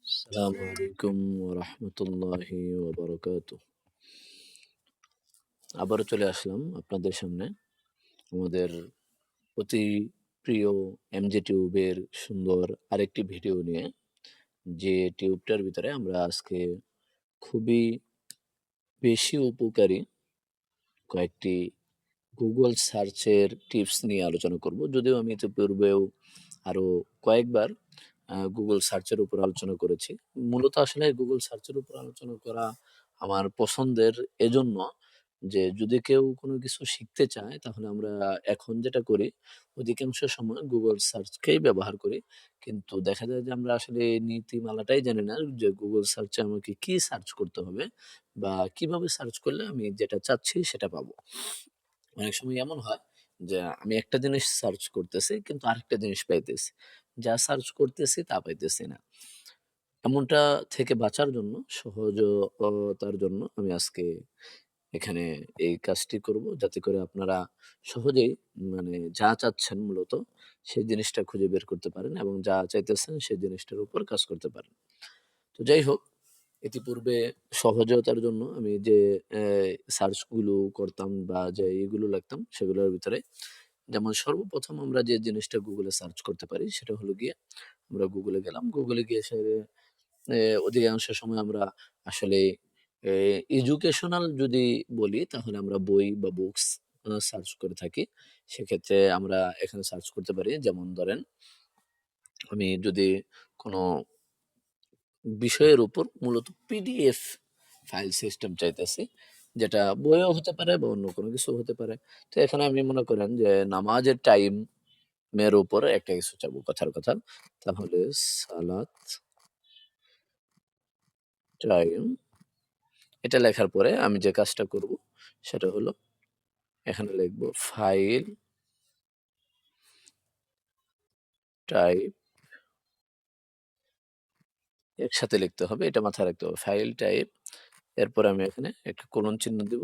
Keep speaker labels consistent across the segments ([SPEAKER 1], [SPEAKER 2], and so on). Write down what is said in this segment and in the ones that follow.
[SPEAKER 1] আসসালামু আলাইকুম ওয়া রাহমাতুল্লাহি ওয়া বারাকাতুহু। আবারও চলে আসলাম আপনাদের সামনে আমাদের অতি প্রিয় এমজে টিউবের সুন্দর আরেকটি ভিডিও নিয়ে। যে টিউবটার ভিতরে আমরা আজকে খুবই বেশি উপকারী কয়েকটি গুগল সার্চের টিপস নিয়ে আলোচনা করব। যদিও আমি ইতিপূর্বেও আরো কয়েকবার গুগল সার্চের উপর আলোচনা করেছি। মূলত আসলে গুগল সার্চের উপর আলোচনা করা আমার পছন্দের এজন্য যে যদি কেউ কোনো কিছু শিখতে চায় তাহলে আমরা এখন যেটা করি অধিকাংশ সময় গুগল সার্চকেই ব্যবহার করি। কিন্তু দেখা যায় যে আমরা আসলে এই নীতিমালাটাই জানি না যে গুগল সার্চে আমাকে কি সার্চ করতে হবে বা কিভাবে সার্চ করলে আমি যেটা চাচ্ছি সেটা পাবো। অনেক সময় এমন হয় যে আমি একটা জিনিস সার্চ করতেছি কিন্তু আরেকটা জিনিস পাইতেছি। যা সার্চ করতেছি তা পাইতেছি না। এমনটা থেকে বাঁচার জন্য সহজতার জন্য আমি আজকে এখানে এই কাজটি করব যাতে করে আপনারা সহজেই মানে যা চাচ্ছেন মূলত সেই জিনিসটা খুঁজে বের করতে পারেন এবং যা চাইতেছেন সেই জিনিসটার উপর কাজ করতে পারেন। তো যাই হোক, ইতিপূর্বে সহজতার জন্য আমি যে সার্চ গুলো করতাম বা যে এগুলো লিখতাম সেগুলোর ভিতরে যেমন সর্বপ্রথম আমরা যে জিনিসটা গুগলে সার্চ করতে পারি সেটা হলো গিয়ে আমরা গুগলে গেলাম। গুগলে গিয়ে অধিকাংশ সময় আমরা আসলে এডুকেশনাল যদি বলি তাহলে আমরা বই বা বুকস সার্চ করে থাকি। সেক্ষেত্রে আমরা এখানে সার্চ করতে পারি। যেমন ধরেন আমি যদি কোনো বিষয়ের উপর মূলত পিডিএফ ফাইল সিস্টেম চাইতেছি, যেটা বইও হতে পারে বা অন্য কোনো কিছু হতে পারে। তো এখানে আমি মনে করেন যে নামাজের টাইমের উপরে একটা কিছু চাবো কথার কথা। তাহলে সালাত টাইম এটা লেখার পরে আমি যে কাজটা করব সেটা হলো এখানে লিখব ফাইল টাইপ, একসাথে লিখতে হবে, এটা মাথায় রাখতে হবে। ফাইল টাইপ, এরপর আমি এখানে একটা কোলন চিহ্ন দিব,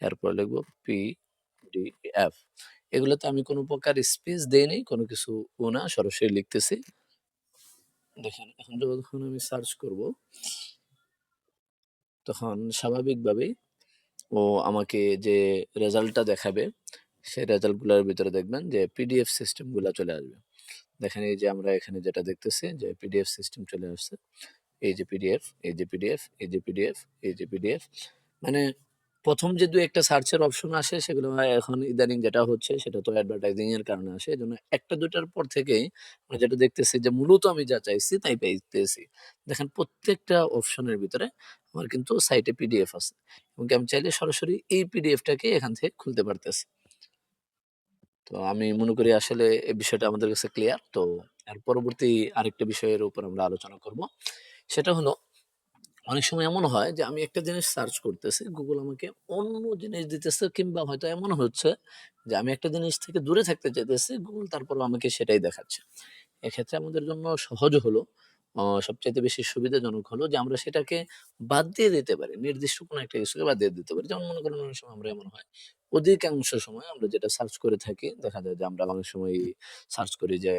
[SPEAKER 1] এরপর লিখব পিডিএফ। এগুলোতে আমি কোনো প্রকার স্পেস দেইনি, কোনো কিছু না, সরাসরি লিখতেছি। দেখেন এখন যখন আমি সার্চ করব তখন স্বাভাবিকভাবেই ও আমাকে যে রেজাল্টটা দেখাবে সেই রেজাল্টগুলোর ভিতরে দেখবেন যে পিডিএফ সিস্টেমগুলো চলে আসবে। দেখেন এই যে আমরা এখানে যেটা দেখতেছি যে পিডিএফ সিস্টেম চলে আসছে। এই যে পিডিএফ, এই যে পিডিএফ, এই যে পিডিএফ, এই যে পিডিএফ। মানে প্রথম যে দু একটা সার্চের অপশন আসে সেগুলো এখন ইদানিং যেটা হচ্ছে সেটা তো অ্যাডভার্টাইজিং এর কারণে আসে। এজন্য একটা দুইটার পর থেকেই আমরা যেটা দেখতেছি যে মূলত আমি যা চাইছি তাই পাইতেছি। দেখেন প্রত্যেকটা অপশনের ভিতরে আমার কিন্তু সাইটে পিডিএফ আছে এবং আমি চাইলে সরাসরি এই পিডিএফটাকে এখান থেকে খুলতে পারতেছি। তো আমি মনে করি আসলে এই বিষয়টা আমাদের কাছে ক্লিয়ার। তো এর পরবর্তী আরেকটা বিষয়ের উপর আমরা আলোচনা করব। সেটা হলো অনেক সময় এমন হয় যে আমি একটা জিনিস সার্চ করতেছি, গুগল আমাকে অন্য জিনিস দিতেছে কিংবা হয়তো এমন হচ্ছে যে আমি একটা জিনিস থেকে দূরে থাকতে চাইতেছি, গুগল তারপরও আমাকে সেটাই দেখাচ্ছে। এক্ষেত্রে আমাদের জন্য সহজ হলো সবচাইতে বেশি সুবিধাজনক হলো যে আমরা সেটাকে বাদ দিয়ে দিতে পারি। নির্দিষ্ট কোনো একটা কিছুকে বাদ দিয়ে দিতে পারি। যেমন মনে করেন অনেক সময় আমরা এমন হয়, অধিকাংশ সময় আমরা যেটা সার্চ করে থাকি দেখা যায় যে আমরা অনেক সময় সার্চ করি যে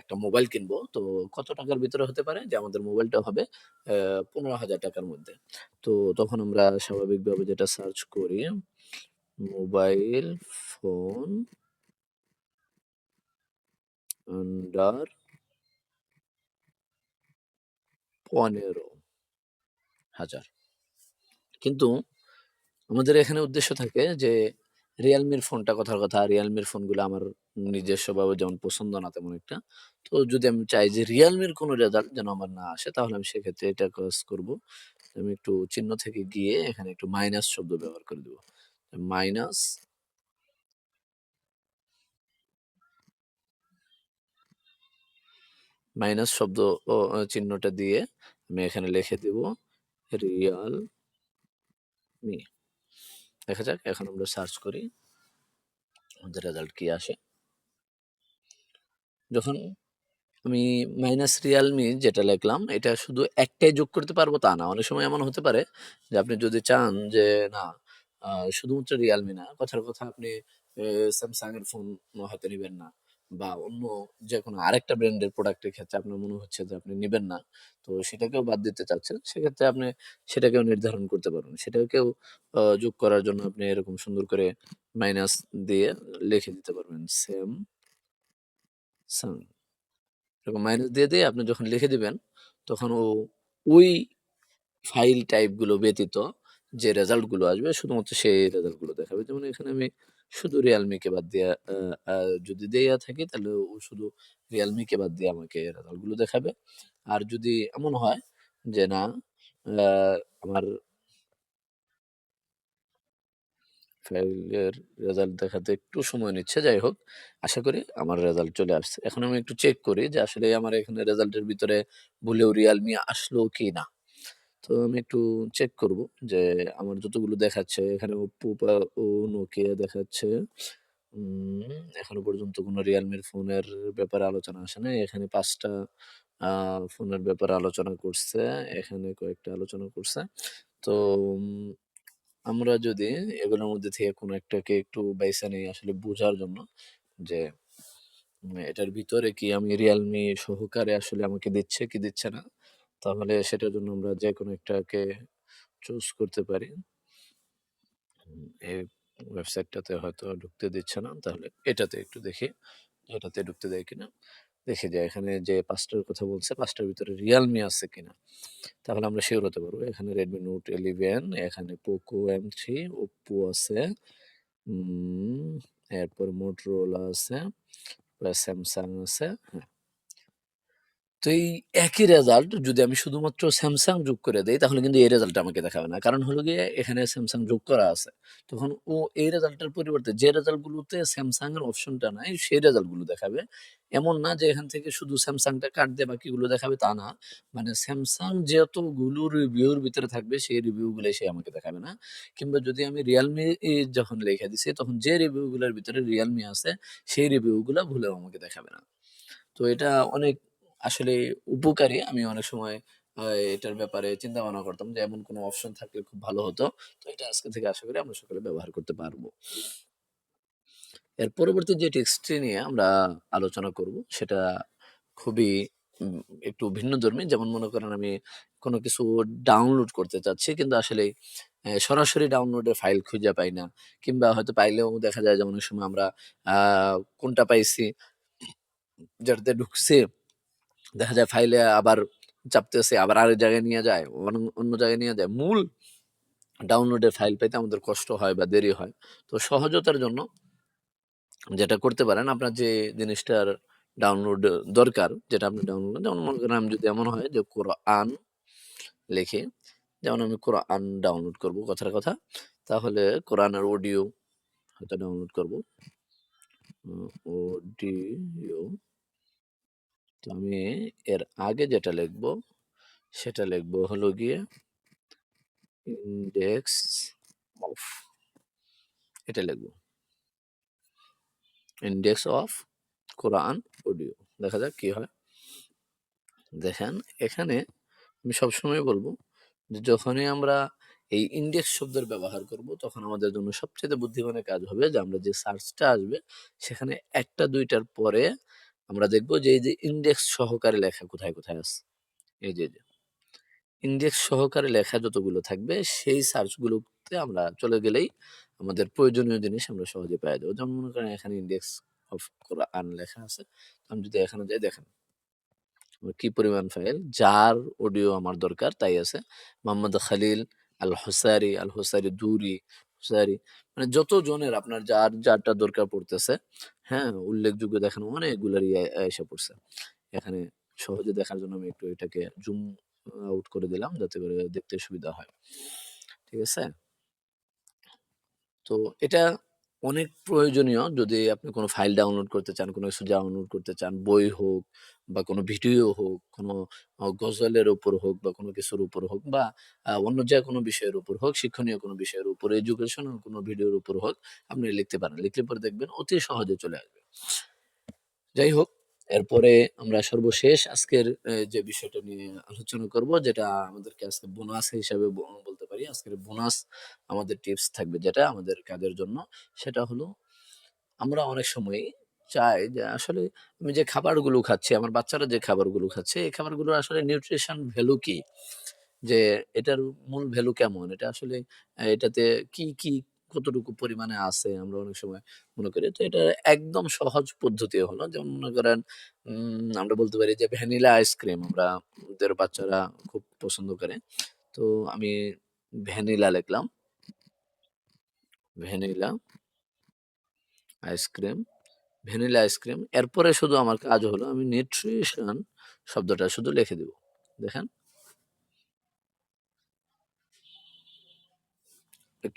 [SPEAKER 1] একটা মোবাইল কিনবো। তো কত টাকার ভিতরে হতে পারে? যে আমাদের মোবাইলটা হবে ৳১৫,০০০ মধ্যে। তো তখন আমরা স্বাভাবিকভাবে যেটা সার্চ করি মোবাইল ফোন আন্ডার ১৫,০০০। কিন্তু আমাদের এখানে উদ্দেশ্য থাকে যে রিয়ালমির ফোনটা, কথার কথা রিয়ালমির ফোনগুলো আমার নিজস্বভাবে যেমন পছন্দ না তেমন একটা। তো যদি আমি চাই যে রিয়ালমির কোনো রেজাল্ট যেন আমার না আসে তাহলে আমি সেক্ষেত্রে এটা কাজ করব। আমি একটু চিহ্ন থেকে গিয়ে এখানে একটু মাইনাস শব্দ ব্যবহার করে দেব। মাইনাস, মাইনাস শব্দ ও চিহ্নটা দিয়ে আমি এখানে লিখে দেব রিয়ালমি। দেখা যাক এখন আমরা সার্চ করি আমাদের রেজাল্ট কি আসে। যখন আমি মাইনাস রিয়ালমি যেটা লিখলাম এটা শুধু একটাই যোগ করতে পারবো তা না। অনেক সময় এমন হতে পারে যে আপনি যদি চান যে না শুধুমাত্র রিয়ালমি না, কথার কথা আপনি স্যামসাং এর ফোন হাতে নিবেন না বা অন্য যেকোনো আরেকটা ব্র্যান্ডের প্রোডাক্টের ক্ষেত্রে আপনার মনে হচ্ছে যে আপনি নিবেন না, তো সেটাকেও বাদ দিতে চাচ্ছেন, সেক্ষেত্রে আপনি সেটাকেও নির্ধারণ করতে পারবেন। সেটাকেও যোগ করার জন্য আপনি এরকম সুন্দর করে মাইনাস দিয়ে লিখে দিতে পারবেন স্যামসাং। এরকম মাইনাস দিয়ে আপনি যখন লিখে দিবেন, তখন ওই ফাইল টাইপগুলো ব্যতীত যে রেজাল্টগুলো আসবে শুধুমাত্র সেই রেজাল্টগুলো দেখাবে। যেমন এখানে আমি শুধু রিয়ালমিকে বাদ দিয়ে যদি দেয়া থাকি, তাহলে ও শুধু রিয়ালমিকে বাদ দিয়ে আমাকে রেজাল্টগুলো দেখাবে। আর যদি এমন হয় যে না, আমার ফাইলের রেজাল্ট দেখাতে একটু সময় নিচ্ছে, যাই হোক, আশা করি আমার রেজাল্ট চলে আসছে। এখন আমি একটু চেক করি যে আসলে আমার এখানে রেজাল্টের ভিতরে ভুলেও রিয়ালমি আসলো কি না। তো আমি একটু চেক করব যে আমার যতগুলো দেখাচ্ছে এখানে ওপ্পো বা নোকিয়া দেখাচ্ছে। এখনো পর্যন্ত কোনো রিয়ালমির ফোনের ব্যাপারে আলোচনা আসে নাই। এখানে ৫টা ফোনের ব্যাপারে আলোচনা করছে, এখানে কয়েকটা আলোচনা করছে। তো আমরা যদি এগুলোর মধ্যে থেকে কোনো একটাকে একটু বাইছা নেই আসলে বোঝার জন্য যে এটার ভিতরে কি আমি রিয়ালমি সহকারে আসলে আমাকে দিচ্ছে কি দিচ্ছে না, তাহলে সেটার জন্য আমরা যে কোনো একটাকে চুজ করতে পারি। এই ওয়েবসাইটটাতে হয়তো ঢুকতে দিচ্ছে না, তাহলে এটাতে একটু দেখি এটাতে ঢুকতে দেয় কিনা। দেখে যায় এখানে যে ৫টার কথা বলছে ৫টার ভিতরে রিয়ালমি আছে কিনা, তাহলে আমরা শিওর হতে পারবো। এখানে রেডমি নোট 11, এখানে পোকো M3, ওপ্পো আছে, এরপর মোটরোলা আছে, স্যামসাং আছে। হ্যাঁ, তো এই একই রেজাল্ট যদি আমি শুধুমাত্র স্যামসাং যোগ করে দেই, তাহলে কিন্তু এই রেজাল্ট আমাকে দেখাবে না। কারণ হলো গিয়ে এখানে স্যামসাং যোগ করা আছে। তখন ও এই রেজাল্টের পরিবর্তে যে রেজাল্টগুলোতে স্যামসাং এর অপশনটা নাই, সেই রেজাল্টগুলো দেখাবে। এমন না যে এখান থেকে শুধু স্যামসাংটা কাট দিয়ে বাকিগুলো দেখাবে, তা না। মানে স্যামসাং যতগুলো রিভিউর ভিতরে থাকবে, সেই রিভিউগুলাই সে আমাকে দেখাবে না। কিংবা যদি আমি রিয়ালমি যখন লিখে দিছি, তখন যে রিভিউগুলোর ভিতরে রিয়ালমি আছে, সেই রিভিউগুলা ভুলেও আমাকে দেখাবে না। তো এটা অনেক আসলে উপকারী। আমি অনেক সময় আ এটার ব্যাপারে চিন্তা ভাবনা করতাম যে এমন কোনো অপশন থাকলে খুব ভালো হতো। তো এটা আজকে থেকে আশা করি আমরা সকলে ব্যবহার করতে পারবো। এর পরবর্তী যে টেক্সটটি নিয়ে আমরা আলোচনা করব, সেটা খুবই উম একটু ভিন্নধর্মী। যেমন মনে করেন আমি কোনো কিছু ডাউনলোড করতে চাচ্ছি, কিন্তু আসলে সরাসরি ডাউনলোডের ফাইল খুঁজে পাই না। কিংবা হয়তো পাইলেও দেখা যায় যে অনেক সময় আমরা আ কোনটা পাইছি, যেটাতে ঢুকছি, দেখা যায় ফাইলে আবার চাপতেছে, আবার আরেক জায়গায় নিয়ে যায়, অন্য জায়গায় নিয়ে যায়। মূল ডাউনলোডের ফাইল পেতে আমাদের কষ্ট হয় বা দেরি হয়। তো সহজতার জন্য যেটা করতে পারেন, আপনার যে জিনিসটার ডাউনলোড দরকার, যেটা আপনি ডাউনলোড, যেমন মনে করেন আমি যদি এমন হয় যে কোরআন লিখি, যেমন আমি কোরআন ডাউনলোড করব কথার কথা, তাহলে কোরআনের অডিও হয়তো ডাউনলোড করব। অডিও, তো আমি এর আগে যেটা লিখব সেটা লিখব হলো গিয়ে ইন্ডেক্স অফ, এটা লিখব ইন্ডেক্স অফ কোরআন অডিও। দেখা যাক কি হয়। দেখেন এখানে আমি সবসময় বলবো যে যখনই আমরা এই ইন্ডেক্স শব্দের ব্যবহার করব, তখন আমাদের জন্য সবচেয়ে বুদ্ধিমানের কাজ হবে যে আমরা যে সার্চটা আসবে সেখানে একটা দুইটার পরে আমরা দেখব যে এই যে ইন্ডেক্স সহকারে লেখা কোথায় কোথায় আছে। এই যে ইন্ডেক্স সহকারে লেখা যতগুলো থাকবে, সেই সার্চগুলোতে আমরা চলে গেলেই আমাদের প্রয়োজনীয় জিনিস আমরা সহজে পেয়ে যাবো। যেমন মনে করেন এখানে ইন্ডেক্স অফ কোরআন লেখা আছে। আমি যদি এখানে যাই, দেখেন আমার কি পরিমাণ ফাইল, যার অডিও আমার দরকার তাই আছে। মোহাম্মদ খালিল আল হোসারি দুরি হুসারি, মানে যত জনের আপনার যারটা দরকার পড়তেছে, হ্যাঁ, উল্লেখযোগ্য দেখেন অনেকগুলারই এসে পড়ছে এখানে। সহজে দেখার জন্য আমি একটু এটাকে জুম আউট করে দিলাম যাতে করে দেখতে সুবিধা হয়। ঠিক আছে? তো এটা অনেক প্রয়োজনীয় যদি আপনি কোনো ফাইল ডাউনলোড করতে চান, কোনো কিছু ডাউনলোড করতে চান, বই হোক বা কোনো ভিডিও হোক, কোনো গজলের উপর হোক বা কোনো কিছুর উপর হোক, বা অন্য যেকোনো বিষয়ের উপর হোক, শিক্ষণীয় কোনো বিষয়ের উপর, এডুকেশনাল কোনো ভিডিওর উপর হোক, আপনি লিখতে পারেন। লিখলে পরে দেখবেন অতি সহজে চলে আসবে। যাই হোক, এরপরে আমরা সর্বশেষ আজকের যে বিষয়টা নিয়ে আলোচনা করব, যেটা আমাদেরকে আজকে বোনাস হিসাবে বলতে পারি। আজকের বোনাস আমাদের টিপস থাকবে যেটা আমাদের কাজের জন্য, সেটা হলো আমরা অনেক সময় চাই যে আসলে আমি যে খাবারগুলো খাচ্ছি, আমার বাচ্চারা যে খাবারগুলো খাচ্ছে, এই খাবারগুলোর আসলে নিউট্রিশন ভ্যালু কি? যে এটার মূল ভ্যালু কেমন? এটা আসলে এটাতে কি কতটুকু পরিমাণে আছে আমরা অনেক সময় মনে করি। তো এটার একদম সহজ পদ্ধতি হলো, যেমন মনে করেন আমরা বলতে পারি যে ভ্যানিলা আইসক্রিম আমাদের বাচ্চারা খুব পছন্দ করে। তো আমি ভ্যানিলা লিখলাম, ভ্যানিলা আইসক্রিম, ভ্যানিলা আইসক্রিম। এরপরে শুধু আমার কাজ হলো আমি নিউট্রিশন শব্দটা শুধু লিখে দিব। দেখেন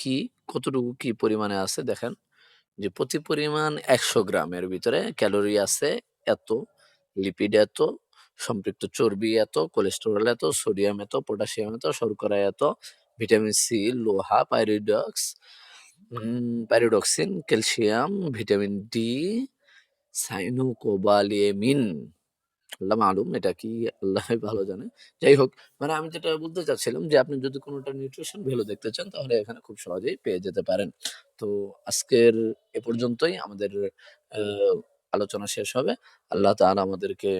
[SPEAKER 1] কি কতটুকু কি পরিমাণে আছে দেখেন। যে প্রতি পরিমাণ ১০০ গ্রামের ভিতরে ক্যালোরি আছে এত, লিপিড এত, সম্পৃক্ত চর্বি এত, কোলেস্টেরল এত, সোডিয়াম এত, পটাশিয়াম এত, শর্করা এত, ভিটামিন সি, লোহা, পাইরিডক্সিন, ক্যালসিয়াম, ভিটামিন ডি, সাইনোকোবালিয়েমিন। আল্লাহ মালুম এটা কি, আল্লাহই ভালো জানে। যাই হোক, মানে আমি যেটা বলতে চাচ্ছিলাম যে আপনি যদি কোনোটা নিউট্রিশন ভ্যালু দেখতে চান তাহলে এখানে খুব সহজেই পেয়ে যেতে পারেন। তো আজকের এ পর্যন্তই আমাদের আলোচনা শেষ হবে। আল্লাহ তাআলা আমাদেরকে